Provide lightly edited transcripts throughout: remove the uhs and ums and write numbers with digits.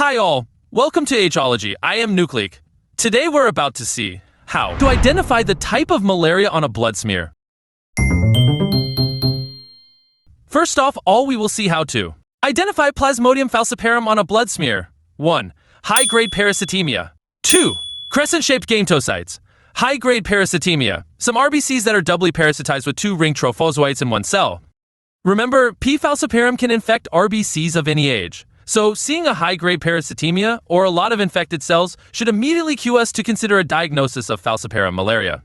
Hi all, welcome to OLOGY. I am Nucleic. Today we're about to see how to identify the type of malaria on a blood smear. First off, we will see how to identify Plasmodium falciparum on a blood smear. 1. High-grade parasitemia. 2. Crescent-shaped gametocytes. High-grade parasitemia. Some RBCs that are doubly parasitized with 2 ring trophozoites in one cell. Remember, P. falciparum can infect RBCs of any age. So, seeing a high-grade parasitemia or a lot of infected cells should immediately cue us to consider a diagnosis of falciparum malaria.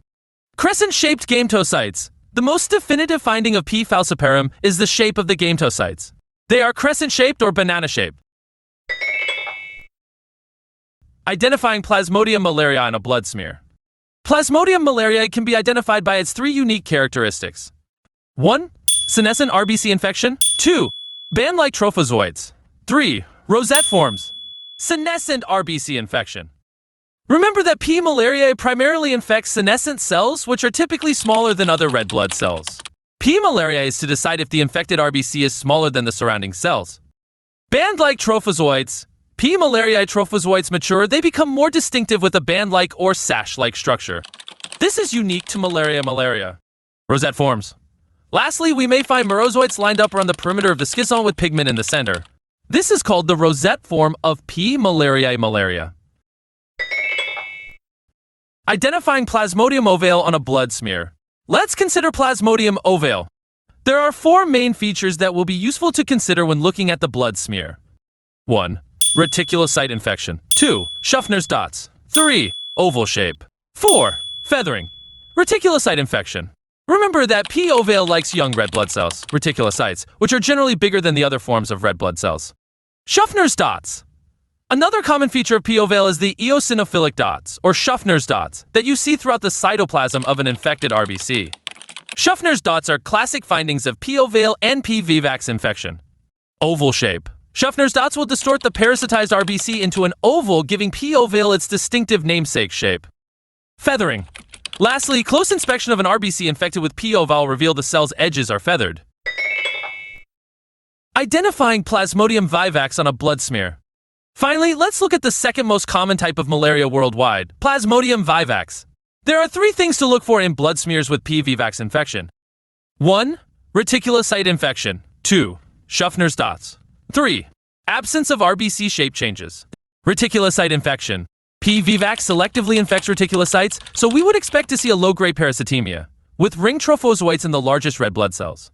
Crescent-shaped gametocytes. The most definitive finding of P. falciparum is the shape of the gametocytes. They are crescent-shaped or banana-shaped. Identifying Plasmodium malaria on a blood smear. Plasmodium malaria can be identified by its 3 unique characteristics. 1. Senescent RBC infection. 2. Band-like trophozoites. 3. Rosette forms. Senescent RBC infection. Remember that P. malariae primarily infects senescent cells, which are typically smaller than other red blood cells. P. malariae is to decide if the infected RBC is smaller than the surrounding cells. Band-like trophozoites. P. malariae trophozoites mature, they become more distinctive with a band-like or sash-like structure. This is unique to malaria. Rosette forms. Lastly, we may find merozoites lined up around the perimeter of the schizon with pigment in the center. This is called the rosette form of P. malariae malaria. Identifying Plasmodium ovale on a blood smear. Let's consider Plasmodium ovale. There are 4 main features that will be useful to consider when looking at the blood smear. 1. Reticulocyte infection. 2. Schaffner's dots. 3. Oval shape. 4. Feathering. Reticulocyte infection. Remember that P. ovale likes young red blood cells, reticulocytes, which are generally bigger than the other forms of red blood cells. Schaffner's dots. Another common feature of P. ovale is the eosinophilic dots, or Schaffner's dots, that you see throughout the cytoplasm of an infected RBC. Schaffner's dots are classic findings of P. ovale and P. vivax infection. Oval shape. Schaffner's dots will distort the parasitized RBC into an oval, giving P. ovale its distinctive namesake shape. Feathering. Lastly, close inspection of an RBC infected with P. ovale reveal the cell's edges are feathered. Identifying Plasmodium vivax on a blood smear. Finally, let's look at the second most common type of malaria worldwide, Plasmodium vivax. There are 3 things to look for in blood smears with P. vivax infection. 1. Reticulocyte infection. 2. Schaffner's dots. 3. Absence of RBC shape changes. Reticulocyte infection. P. vivax selectively infects reticulocytes, so we would expect to see a low-grade parasitemia, with ring trophozoites in the largest red blood cells.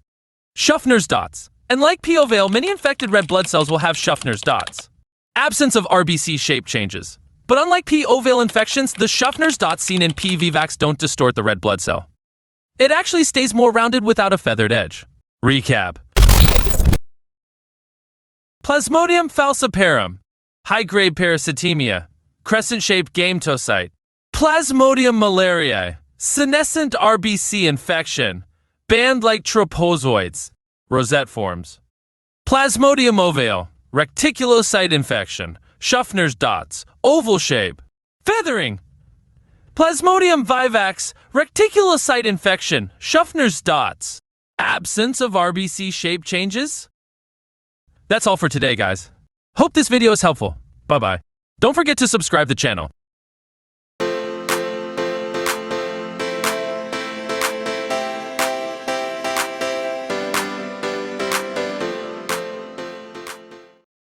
Schaffner's dots. And like P. ovale, many infected red blood cells will have Schaffner's dots. Absence of RBC shape changes. But unlike P. ovale infections, the Schaffner's dots seen in P. vivax don't distort the red blood cell. It actually stays more rounded without a feathered edge. Recap. Plasmodium falciparum. High-grade parasitemia. Crescent-shaped gametocyte. Plasmodium malariae. Senescent RBC infection. Band-like trophozoites. Rosette forms. Plasmodium ovale. Reticulocyte infection. Schaffner's dots. Oval shape. Feathering. Plasmodium vivax. Reticulocyte infection. Schaffner's dots. Absence of RBC shape changes. That's all for today, guys. Hope this video is helpful. Bye-bye. Don't forget to subscribe to the channel.